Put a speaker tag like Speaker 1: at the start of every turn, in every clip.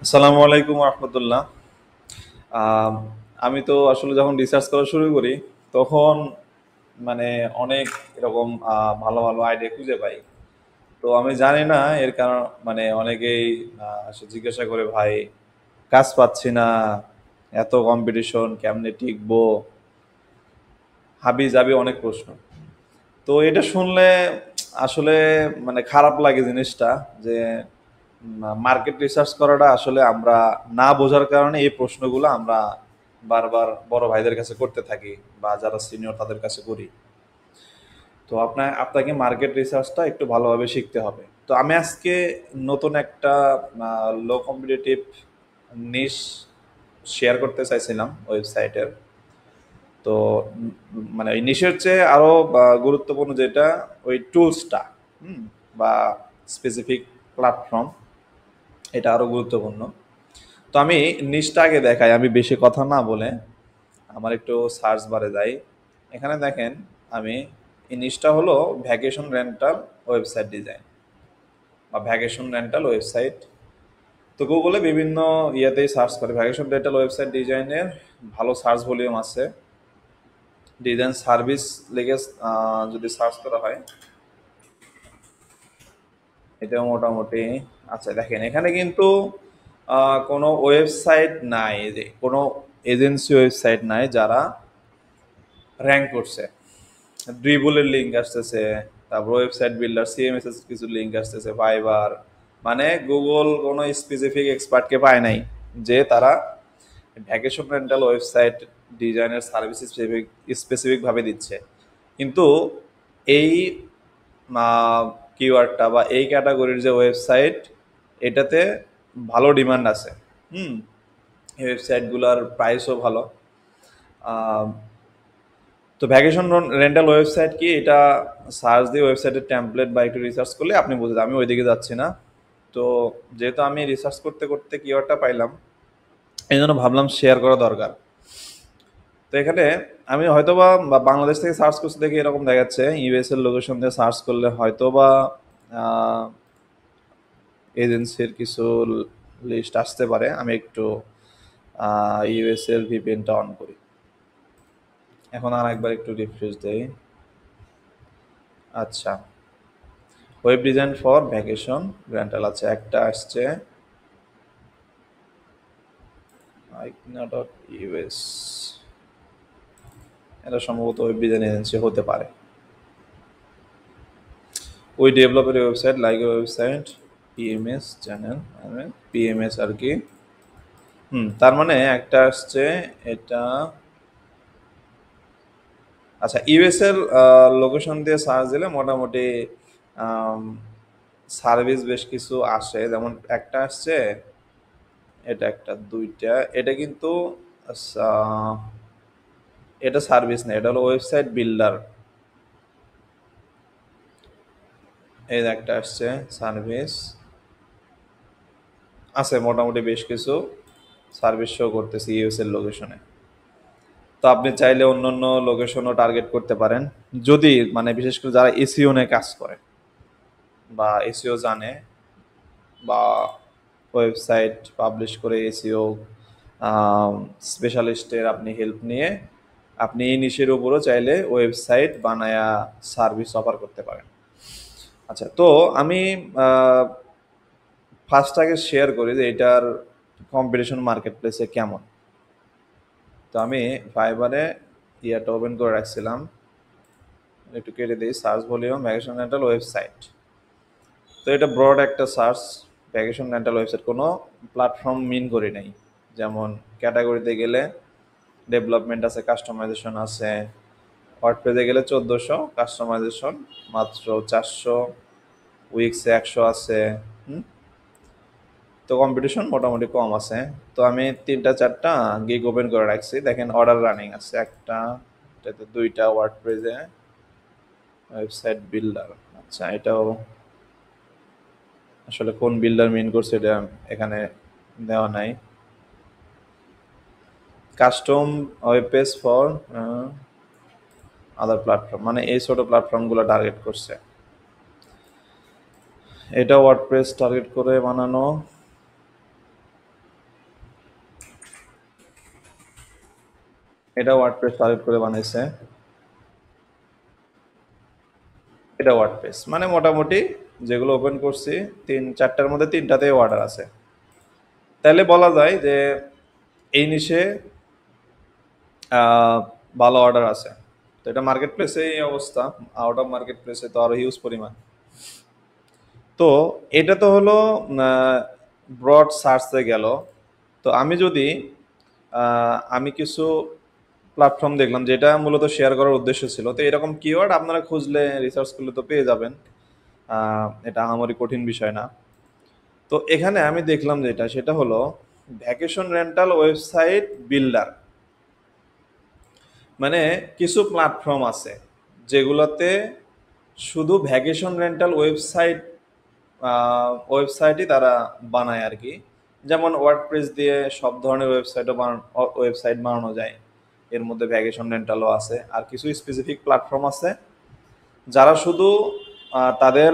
Speaker 1: আসসালামু আলাইকুম রহমতুল্লাহ। আম, আমি তো আসলে যখন রিসার্চ করা শুরু করি তখন মানে অনেক এরকম ভালো ভালো আইডিয়া খুঁজে পাই। তো আমি জানি না এর কারণ, মানে অনেকেই এসে জিজ্ঞাসা করে, ভাই কাজ পাচ্ছি না, এত কম্পিটিশন, কেমনে টিকবো, হাবি জাবি অনেক প্রশ্ন। তো এটা শুনলে আসলে মানে খারাপ লাগে জিনিসটা, যে মার্কেট রিসার্চ করাটা আসলে আমরা না বোঝার কারণে এই প্রশ্নগুলো আমরা বারবার বড় ভাইদের কাছে করতে থাকি, বা যারা সিনিয়র তাদের কাছে করি। তো আপনাকে মার্কেট রিসার্চটা একটু ভালোভাবে শিখতে হবে। তো আমি আজকে নতুন একটা লো কম্পিটিটিভ নিশ শেয়ার করতে চাইছিলাম ওয়েবসাইটের। তো মানে এই নিশের চেয়ে আরো গুরুত্বপূর্ণ যেটা, ওই টুলসটা, হুম, বা স্পেসিফিক প্ল্যাটফর্ম, এটা আরো গুরুত্বপূর্ণ। তো আমি নিচটা আগে দেখাই, আমি বেশি কথা না বলে আমার একটু সার্চ বারে যাই। এখানে দেখেন, আমি এই নিচটা হলো ভ্যাকেশন রেন্টাল ওয়েবসাইট ডিজাইন, বা ভ্যাকেশন রেন্টাল ওয়েবসাইট। তো গুগলে বিভিন্ন ইয়েতেই সার্চ করে ভ্যাকেশন রেন্টাল ওয়েবসাইট ডিজাইনের ভালো সার্চ ভলিউম আছে। ডিজাইন সার্ভিস লেগে যদি সার্চ করা হয়, এটাও মোটামুটি। আচ্ছা দেখেন, এখানে কিন্তু কোনো ওয়েবসাইট নাই, যে কোনো এজেন্সি ওয়েবসাইট নাই যারা র্যাঙ্ক করছে। ড্রিবলের লিঙ্ক আসতেছে, তারপর ওয়েবসাইট বিল্ডার, সিএমএস এর কিছু লিঙ্ক আসতেছে, ফাইবার। মানে গুগল কোনো স্পেসিফিক এক্সপার্টকে পায় নাই যে তারা ভ্যাকেশন রেন্টাল ওয়েবসাইট ডিজাইনের সার্ভিস স্পেসিফিক ভাবে দিচ্ছে। কিন্তু এই কিওয়ার্ডটা বা এই ক্যাটাগরির যে ওয়েবসাইট, এটাতে ভালো ডিমান্ড আছে। হুম, এই ওয়েবসাইটগুলোর প্রাইসও ভালো। আহ, তো ভ্যাকেশন রেন্টাল ওয়েবসাইট কি, এটা সার্চ দিয়ে ওয়েবসাইটের টেমপ্লেট বা একটু রিসার্চ করলে আপনি বুঝে যাবেন। আমি ওইদিকে যাচ্ছি না। তো যেহেতু আমি রিসার্চ করতে করতে কিওয়ার্ডটা পাইলাম, এই জন্য ভাবলাম শেয়ার করা দরকার। তো এখানে আমি হয়তোবা বা বাংলাদেশ থেকে সার্চ করতে দেখি এরকম দেখাচ্ছে, ইউএস এর লোকেশন দিয়ে সার্চ করলে হয়তোবা এজেন্সির কিছু লিস্ট আসতে পারে। আমি একটু ইউএস এর ভিপিএনটা অন করি, এখন আর একবার একটু রিফ্রেশ দেই। আচ্ছা, web design for vacation rental আছে, একটা আসছে আইকনা ডট ইউএস। এটা সম্ভবত ওয়েব ডিজাইন এজেন্সি হতে পারে। ওই ডেভেলপের website, like website, PMS channel, PMS আর কি। তার মানে একটা আসছে এটা। আচ্ছা, ইউএস এর লোকেশন দিয়ে সার্চ দিলে মোটামুটি সার্ভিস বেশ কিছু আসে। যেমন একটা আসছে, এটা একটা, দুইটা, এটা কিন্তু আহ, এটা সার্ভিস না, এটা হলো ওয়েবসাইট বিল্ডার। এই যে একটা আসছে সার্ভিস, আছে মোটামুটি বেশ কিছু সার্ভিস শো করতেছি ইউএস এর লোকেশনে। তো আপনি চাইলে অন্য অন্য লোকেশনও টার্গেট করতে পারেন, যদি মানে বিশেষ করে যারা এসিও নিয়ে কাজ করে বা এসিও জানে, বা ওয়েবসাইট পাবলিশ করে এসিও স্পেশালিস্টের আপনি হেল্প নিয়ে আপনি এই নিশের উপরও চাইলে ওয়েবসাইট বানায়া সার্ভিস অফার করতে পারেন। আচ্ছা, তো আমি ফার্স্ট আগে শেয়ার করি যে এটার কম্পিটিশন মার্কেট প্লেসে কেমন। তো আমি ফাইবারে ইয়াটা ওপেন করে রাখছিলাম, একটু কেটে দিই, search volume vacation rental website. তো এটা ব্রড একটা সার্চ, ভ্যাকেশন রেন্টাল ওয়েবসাইট, কোনো প্ল্যাটফর্ম মিন করি নাই। যেমন ক্যাটাগরিতে গেলে ডেভেলপমেন্ট আছে, কাস্টমাইজেশন আছে, ওয়ার্ডপ্রেসে গেলে 1400, কাস্টমাইজেশন মাত্র 400, উইক্সে 100 আছে। হুম, তো কম্পিটিশন মোটামুটি কম আছে। তো আমি তিনটা চারটা গিগ ওপেন করে রাখছি, দেখেন অর্ডার রানিং আছে একটা, এটাতে দুইটা, ওয়ার্ডপ্রেসে ওয়েবসাইট বিল্ডার। আচ্ছা, এটাও আসলে কোন বিল্ডার মিন করছে এটা এখানে দেওয়া নাই। Custom web page for other platform, মানে এই ছোট প্ল্যাটফর্মগুলো টার্গেট করছে। এটা ওয়ার্ডপ্রেস টার্গেট করে বানানো। এটা ওয়ার্ডপ্রেস টার্গেট করে বানাইছে, এটা ওয়ার্ডপ্রেস মানে মোটামুটি যেগুলো ওপেন করছি 3-4টার মধ্যে 3টাতেই অর্ডার আছে। তাহলে বলা যায় যে এই নিশে আহ, ভালো অর্ডার আছে। তো এটা মার্কেট প্লেসে এই অবস্থা, আউট অফ মার্কেট প্লেসে তো আরো হিউজ পরিমাণ। তো এটা তো হলো ব্রড সার্চে গেল। তো আমি যদি আমি কিছু প্ল্যাটফর্ম দেখলাম যেটা মূলত শেয়ার করার উদ্দেশ্য ছিল, তো এরকম কিওয়ার্ড আপনারা খুঁজলে রিসার্চ করলে তো পেয়ে যাবেন, এটা আমারই কঠিন বিষয় না। তো এখানে আমি দেখলাম যেটা সেটা হলো ভ্যাকেশন রেন্টাল ওয়েবসাইট বিল্ডার। মানে কিছু প্ল্যাটফর্ম আছে যেগুলোতে শুধু ভ্যাকেশন রেন্টাল ওয়েবসাইটই তারা বানায় আর কি। যেমন ওয়ার্ডপ্রেস দিয়ে সব ধরনের ওয়েবসাইট বানানো যায়, এর মধ্যে ভ্যাকেশন রেন্টালও আছে। আর কিছু স্পেসিফিক প্ল্যাটফর্ম আছে যারা শুধু তাদের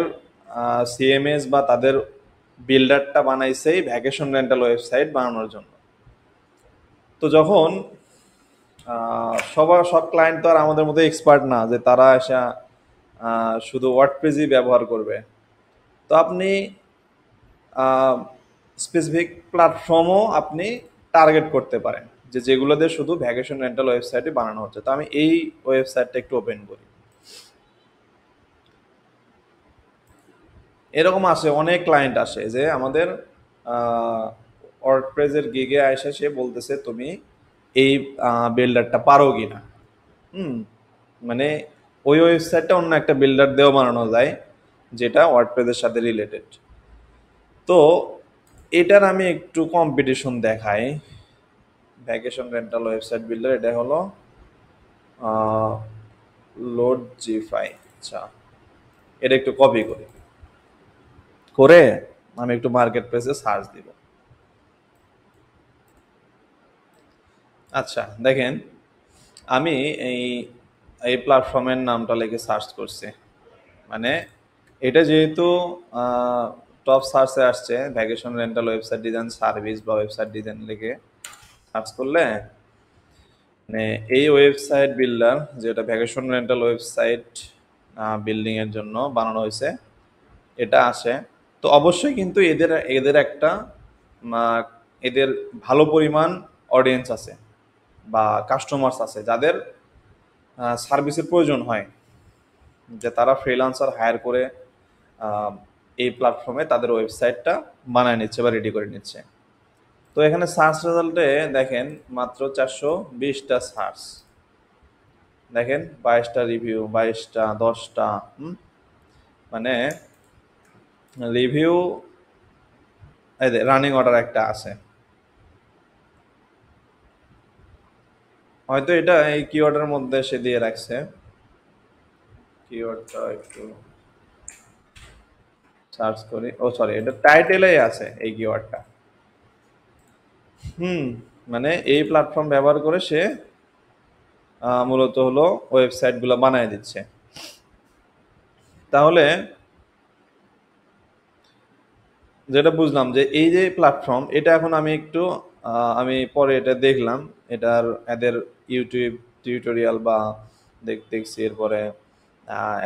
Speaker 1: সিএমএস বা তাদের বিল্ডারটা বানাইছে এই ভ্যাকেশন রেন্টাল ওয়েবসাইট বানানোর জন্য। তো যখন সব ক্লায়েন্ট তো আর আমাদের মতো এক্সপার্ট না যে তারা এসে শুধু ওয়ার্ডপ্রেসই ব্যবহার করবে। তো আপনি স্পেসিফিক প্ল্যাটফর্মও আপনি টার্গেট করতে পারেন যে যেগুলোতে শুধু ভ্যাকেশন রেন্টাল ওয়েবসাইটই বানানো হচ্ছে। তো আমি এই ওয়েবসাইটটা একটু ওপেন করি। এরকম আসে অনেক ক্লায়েন্ট আসে যে আমাদের ওয়ার্ডপ্রেসের গিগে এসে সে বলতেছে তুমি এই বিল্ডারটা পারো কিনা। হুম, মানে ওই ওয়েবসাইটটা অন্য একটা বিল্ডার দিয়েও বানানো যায় যেটা ওয়ার্ডপ্রেসের সাথে রিলেটেড। তো এটার আমি একটু কম্পিটিশন দেখাই। ভ্যাকেশন রেন্টাল ওয়েবসাইট বিল্ডার এটা হলো লোড জিফাই। আচ্ছা, এটা একটু কপি করি, করে আমি একটু মার্কেট প্লেসে সার্চ দিব। আচ্ছা দেখেন, আমি এই এই প্ল্যাটফর্মের নামটা লিখে সার্চ করছি। মানে এটা যেহেতু টপ সার্চে আসছে vacation rental website design service বা ওয়েবসাইট ডিজাইন লিখে সার্চ করলে মানে এই ওয়েবসাইট বিল্ডার যেটা ভ্যাকেশন রেন্টাল ওয়েবসাইট বিল্ডিং এর জন্য বানানো হয়েছে এটা আসে। তো অবশ্যই কিন্তু এদের এদের একটা আহ, এদের ভালো পরিমাণ অডিয়েন্স আছে বা কাস্টমার্স আছে যাদের সার্ভিসের প্রয়োজন হয়, যে তারা ফ্রিল্যান্সার হায়ার করে আহ, এই প্ল্যাটফর্মে তাদের ওয়েবসাইটটা বানায় নিচ্ছে বা রেডি করে নিচ্ছে। তো এখানে সার্চ রেজাল্টে দেখেন মাত্র 420টা সার্চ, দেখেন 22টা রিভিউ, 22টা, 10টা। মানে রিভিউ, এই রানিং অর্ডার একটা আছে। হয়তো এটা এই কিওয়ার্ডের মধ্যে সে দিয়ে রাখছে। কিওয়ার্ডটা একটু সার্চ করি, ও সরি এটা টাইটেলেই আছে এই কিওয়ার্ডটা। হুম, মানে এই প্ল্যাটফর্ম ব্যবহার করে সে মূলত হলো ওয়েবসাইটগুলো বানায় দিচ্ছে। তাহলে যেটা বুঝলাম যে এই যে প্ল্যাটফর্ম এটা এখন আমি একটু আমি পরে এটা দেখলাম, এটার এদের ইউটিউব টিউটোরিয়াল বা দেখছি, এরপরে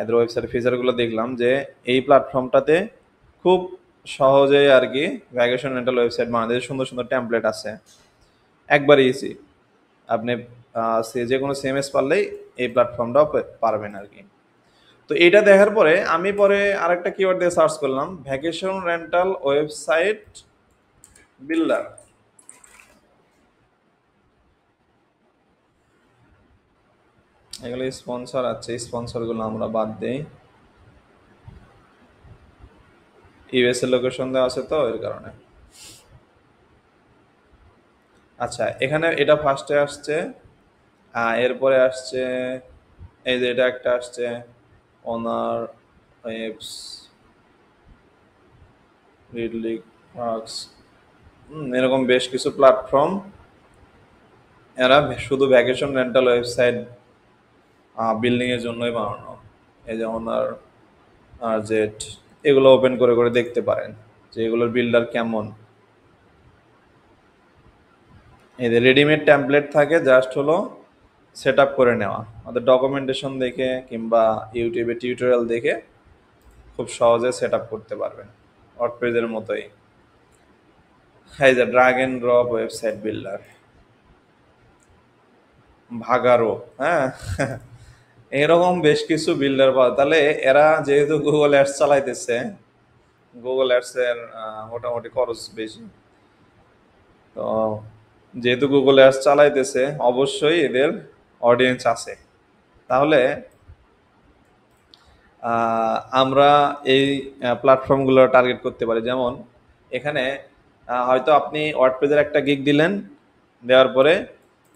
Speaker 1: এদের ওয়েবসাইট ফিচারগুলো দেখলাম যে এই প্ল্যাটফর্মটাতে খুব সহজেই আর কি ভ্যাকেশন রেন্টাল ওয়েবসাইট বানাতে সুন্দর সুন্দর টেমপ্লেট আছে, একবারে ইজি। আপনি যে কোনো সিএমএস পারলেই এই প্ল্যাটফর্মটাও পারবেন আর কি। তো এটা দেখার পরে আমি পরে আরেকটা কিওয়ার্ড দিয়ে সার্চ করলাম ভ্যাকেশন রেন্টাল ওয়েবসাইট বিল্ডার। এগুলো স্পন্সর আছে, স্পন্সরগুলো আমরা বাদ দেই, ইউএস এর লোকেশন দেওয়া আছে তো এর কারণে। আচ্ছা এখানে এটা ফার্স্টে আসছে, এরপরে আসছে এই যে এটা একটা আসছে ওনার ওয়েবস রিডলি ওয়ার্কস, এরকম বেশ কিছু প্ল্যাটফর্ম এরা শুধু ভ্যাকেশন রেন্টাল ওয়েবসাইট বিল্ডিং এর জন্যই বানানো। এই যে ওনার আর জেট, এগুলো ওপেন করে করে দেখতে পারেন যে এগুলোর বিল্ডার কেমন। এই যে রেডিমেড টেমপ্লেট থাকে, জাস্ট হলো সেট আপ করে নেওয়া, ওদের ডকুমেন্টেশন দেখে কিংবা ইউটিউবে টিউটোরিয়াল দেখে খুব সহজে সেট আপ করতে পারবেন ওয়ার্ডপ্রেসের মতোই। এই যে drag and drop website builder, ভাগারো, হ্যাঁ। এরকম বেশ কিছু বিল্ডার পাওয়া, তাহলে এরা যেহেতু গুগল অ্যাডস চালাইতেছে, গুগল অ্যাডস এর মোটামুটি খরচ বেশি, তো যেহেতু গুগল অ্যাডস চালাইতেছে অবশ্যই এদের অডিয়েন্স আছে। তাহলে আমরা এই প্ল্যাটফর্মগুলো টার্গেট করতে পারি। যেমন এখানে হয়তো আপনি ওয়ার্ডপ্রেসের একটা গিগ দিলেন, দেওয়ার পরে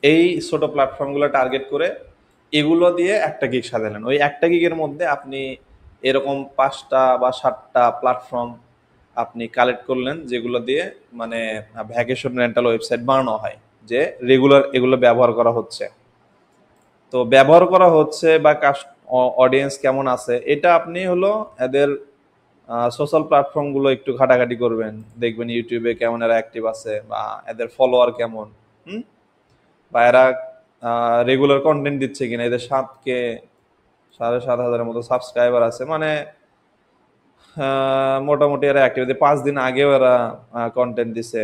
Speaker 1: এই ছোট প্ল্যাটফর্মগুলো টার্গেট করে এগুলো দিয়ে একটা গিগ সাজালেন। ওই একটা গিগের মধ্যে আপনি এরকম 5টা বা 7টা প্ল্যাটফর্ম আপনি কালেক্ট করলেন, যেগুলো দিয়ে মানে ভ্যাকেশন রেন্টাল ওয়েবসাইট বানানো হয়, যে রেগুলার এগুলো ব্যবহার করা হচ্ছে। তো ব্যবহার করা হচ্ছে বা অডিয়েন্স কেমন আছে, এটা আপনি হলো এদের সোশ্যাল প্ল্যাটফর্মগুলো একটু ঘাটাঘাটি করবেন, দেখবেন ইউটিউবে কেমন এরা অ্যাক্টিভ আছে বা এদের ফলোয়ার কেমন, হুম, বা এরা রেগুলার কন্টেন্ট দিচ্ছে কিনা। এদের 7,000 মতো সাবস্ক্রাইবার আছে, মানে মোটামুটি এরা অ্যাক্টিভ। 5 দিন আগেও এরা কন্টেন্ট দিছে,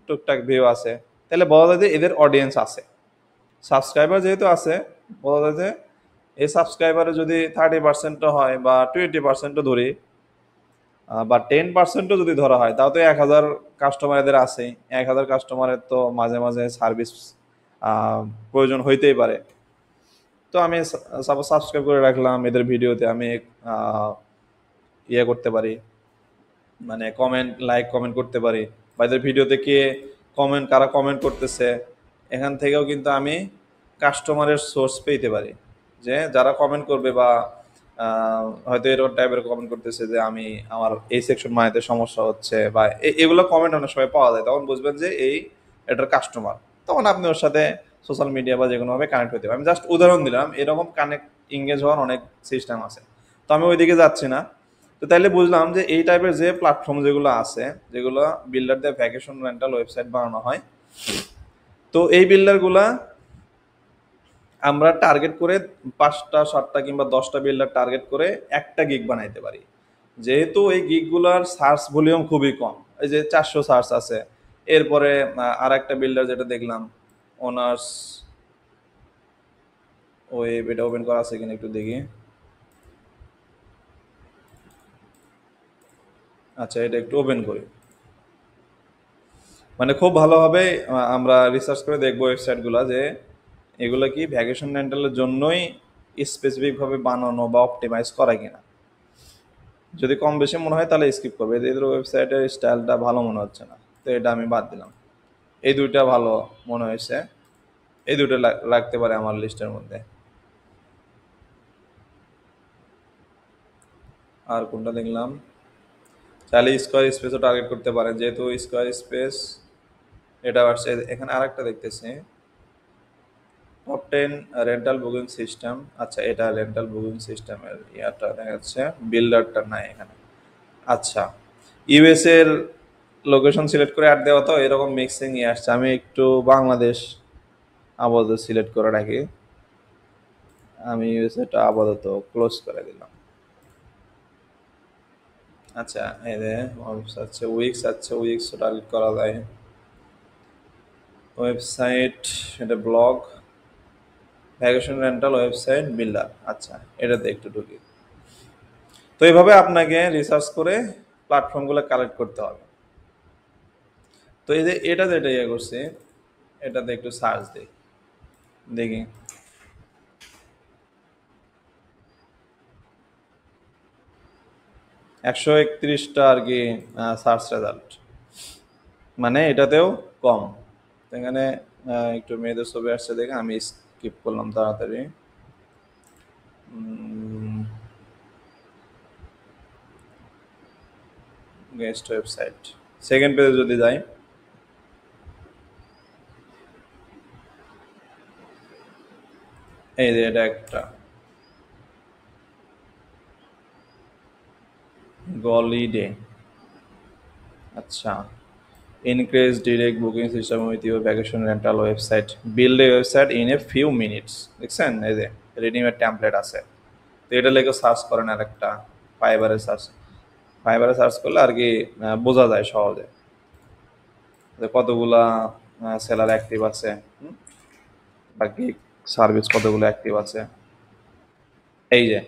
Speaker 1: টুকটাক ভিউ আছে, তাহলে বলা যায় যে এদের অডিয়েন্স আছে। সাবস্ক্রাইবার যেহেতু আছে, বলা যায় যে এই সাবস্ক্রাইবারে যদি 30% হয় বা 20% ধরি, বা 10% যদি ধরা হয়, তাও তো 1,000 কাস্টমার এদের আছেই। 1,000 কাস্টমারের তো মাঝে মাঝে সার্ভিস প্রয়োজন হইতেই পারে। তো আমি সাপোজ সাবস্ক্রাইব করে রাখলাম, এদের ভিডিওতে আমি ইয়ে করতে পারি, মানে কমেন্ট করতে পারি, বা এদের ভিডিওতে কে কারা কমেন্ট করতেছে, এখান থেকেও কিন্তু আমি কাস্টমারের সোর্স পেতে পারি, যে যারা কমেন্ট করবে বা হয়তো এরকম টাইপের কমেন্ট করতেছে যে আমার এই সেকশন বানাইতে সমস্যা হচ্ছে, বা এগুলো কমেন্ট অনেক সময় পাওয়া যায়, তখন বুঝবেন যে এটার কাস্টমার। তখন আপনি ওর সাথে সোশ্যাল মিডিয়া বা যে কোনোভাবে কানেক্ট হতে পারেন। আমি জাস্ট উদাহরণ দিলাম, এরকম এঙ্গেজ হওয়ার অনেক সিস্টেম আছে। তো আমি ওইদিকে যাচ্ছি না। তো তাইলে বুঝলাম যে এই টাইপের যে প্ল্যাটফর্ম যেগুলো আছে, যেগুলো বিল্ডারদের ভ্যাকেশন রেন্টাল ওয়েবসাইট বানানো হয়, তো এই বিল্ডারগুলা আমরা টার্গেট করে 5টা 7টা কিংবা 10টা বিল্ডার টার্গেট করে একটা গিগ বানাইতে পারি। যেহেতু এই গিগগুলার সার্চ ভলিউম খুবই কম, এই যে 400 সার্চ আছে। এরপরে আর একটা বিল্ডার যেটা দেখলাম, অনার্স ওয়েব, এটা ওপেন করা আছে কিনা একটু দেখি। আচ্ছা, এটা একটু ওপেন করি। মানে খুব ভালোভাবে আমরা রিসার্চ করে দেখবো ওয়েবসাইটগুলো, যে এগুলো কি ভ্যাকেশন রেন্টালের জন্যই স্পেসিফিকভাবে বানানো বা অপটিমাইজ করা কিনা। যদি কম বেশি মনে হয় তাহলে স্কিপ করবে, এদের ওয়েবসাইটের স্টাইলটা ভালো মনে হচ্ছে না, তো এটা আমি বাদ দিলাম। এই দুইটা ভালো মনে হয়েছে, এই দুটো লাগতে পারে আমার লিস্টের মধ্যে। আর কোনটা দেখলাম, চাইলে স্কোয়ার স্পেসও টার্গেট করতে পারেন, যেহেতু স্কোয়ার স্পেস এটা আসছে। এখানে আরেকটা দেখতেছি, টপ 10 রেন্টাল বুকিং সিস্টেম। আচ্ছা, এটা রেন্টাল বুকিং সিস্টেমের ইয়াটা দেখা যাচ্ছে, বিল্ডারটা নাই এখানে। আচ্ছা, ইউএস এর লোকেশন সিলেক্ট করে অ্যাড দেওয়া, তো এরকম মিক্সিং ইয়ে আসছে। আমি একটু বাংলাদেশ আপাতত সিলেক্ট করে রাখি, আমি ইউএসএটা আপাতত ক্লোজ করে দিলাম। আচ্ছা, এই যে উইক্স টার্গেট করা যায়। ওয়েবসাইট, এটা blog, vacation rental website builder. আচ্ছা, এটাতে একটু ঢুকি। তো এইভাবে আপনাকে রিসার্চ করে প্ল্যাটফর্মগুলো কালেক্ট করতে হবে। তো এই যে এটা যেটা ইয়ে করছে, এটাতে একটু সার্চ দিই, দেখি। 131টা আর কি সার্চ রেজাল্ট, মানে এটাতেও কম। তো এখানে একটু মেয়েদের ছবি আসছে দেখে আমি স্কিপ করলাম তাড়াতাড়ি। গেস্ট ওয়েবসাইট, সেকেন্ড পেজে যদি যাই, এই যে এটা একটা গলিডে। আচ্ছা, increase direct booking system with your vacation rental website, build a website in a few minutes। দেখছেন এই যে রেডিমেড টেমপ্লেট আছে, তো এটা লেগে সার্চ করেন। আর একটা ফাইবারে সার্চ করলে আর কি বোঝা যায় সহজে যে কতগুলা সেলার অ্যাক্টিভ আছে, বাকি সার্ভিস কতগুলো অ্যাক্টিভ আছে। এই যে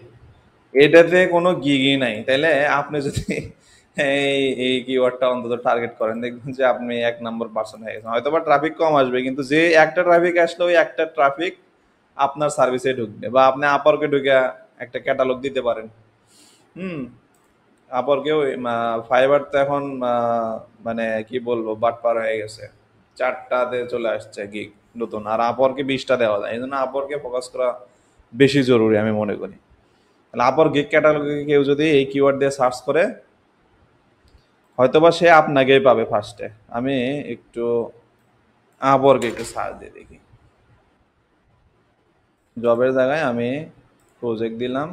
Speaker 1: এটাতে কোনো গিগই নাই, তাইলে আপনি যদি এই কিওয়ার্ডটা অন্তত টার্গেট করেন, দেখবেন যে আপনি 1 নম্বর পার্সন হয়ে গেছেন। হয়তো বা ট্রাফিক কম আসবে, কিন্তু যে একটা ট্রাফিক আসলে ওই একটা ট্রাফিক আপনার সার্ভিসে ঢুকবে। বা আপনি আপরকে ঢুকে একটা ক্যাটালগ দিতে পারেন। হুম। আপরকেও ফাইবার তো এখন মানে কি বলবো বাটপার হয়ে গেছে, 4টাতে চলে আসছে গিগ নতুন, আর আপরকে 20টা দেওয়া যায়। এই জন্য আপরকে ফোকাস করা বেশি জরুরি আমি মনে করি। তাহলে আপর গিগ ক্যাটালগে কেউ যদি এই কিওয়ার্ড দিয়ে সার্চ করে, হয়তোবা সে আপনাকেই পাবে ফার্স্টে। আমি একটু আপরকে একটু সার্চ দিয়ে দেখি। জবের জায়গায় আমি প্রজেক্ট দিলাম,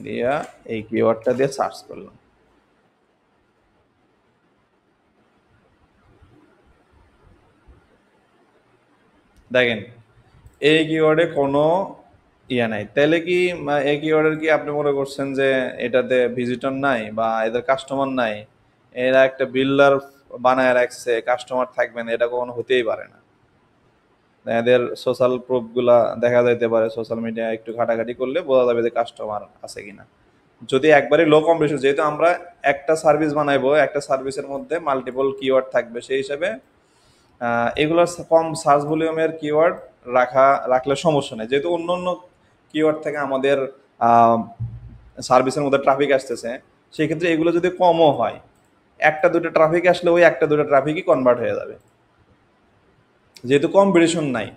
Speaker 1: দিয়া এই কিওয়ার্ডটা দিয়ে সার্চ করলাম। দেখেন এই কিওয়ার্ডে কোনো ইয়া নাই। তাহলে কি এই কিওয়ার্ডের কি আপনি মনে করছেন যে এটাতে ভিজিটর নাই বা এদের কাস্টমার নাই? এরা একটা বিল্ডার বানায় রাখছে, কাস্টমার থাকবে না, এটা কখনো হতেই পারে না। এদের সোশ্যাল প্রুফ গুলা দেখা যাইতে পারে, সোশ্যাল মিডিয়া একটু ঘাটাঘাটি করলে বোঝা যাবে যে কাস্টমার আছে কিনা। যদি একবারই লো কম্পিটিশন, যেহেতু আমরা একটা সার্ভিস বানাইবো, একটা সার্ভিসের মধ্যে মাল্টিপল কিওয়ার্ড থাকবে, সেই হিসাবে এগুলো কম সার্চ ভলিউমের কিওয়ার্ড রাখলে সমস্যা নেই। যেহেতু অন্য অন্য কিওয়ার্ড থেকে আমাদের সার্ভিসের মধ্যে ট্রাফিক আসতেছে, সেই ক্ষেত্রে এগুলো যদি কমও হয়, একটা দুটো ট্রাফিক আসলে ওই একটা দুটো ট্রাফিকই কনভার্ট হয়ে যাবে, যেহেতু কম্পিটিশন নাই।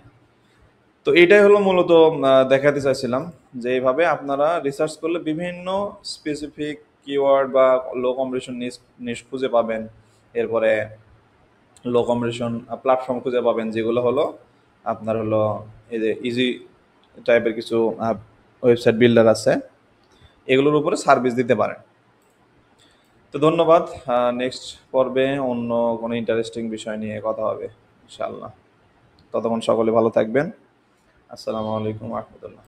Speaker 1: তো এটাই হলো মূলত দেখাতে চাইছিলাম যে এইভাবে আপনারা রিসার্চ করলে বিভিন্ন স্পেসিফিক কিওয়ার্ড বা লো কম্পিটিশন নিশ খুঁজে পাবেন। এরপরে লো কম্পিটিশন প্ল্যাটফর্ম খুঁজে পাবেন, যেগুলো হলো আপনার হলো এই যে ইজি টাইপের কিছু ওয়েবসাইট বিল্ডার আছে, এগুলোর উপরে সার্ভিস দিতে পারেন। তো ধন্যবাদ। নেক্সট পর্বে অন্য কোনো ইন্টারেস্টিং বিষয় নিয়ে কথা হবে ইনশাআল্লাহ। ততক্ষণ সকলে ভালো থাকবেন। আসসালামু আলাইকুম রহমতুল্লাহ।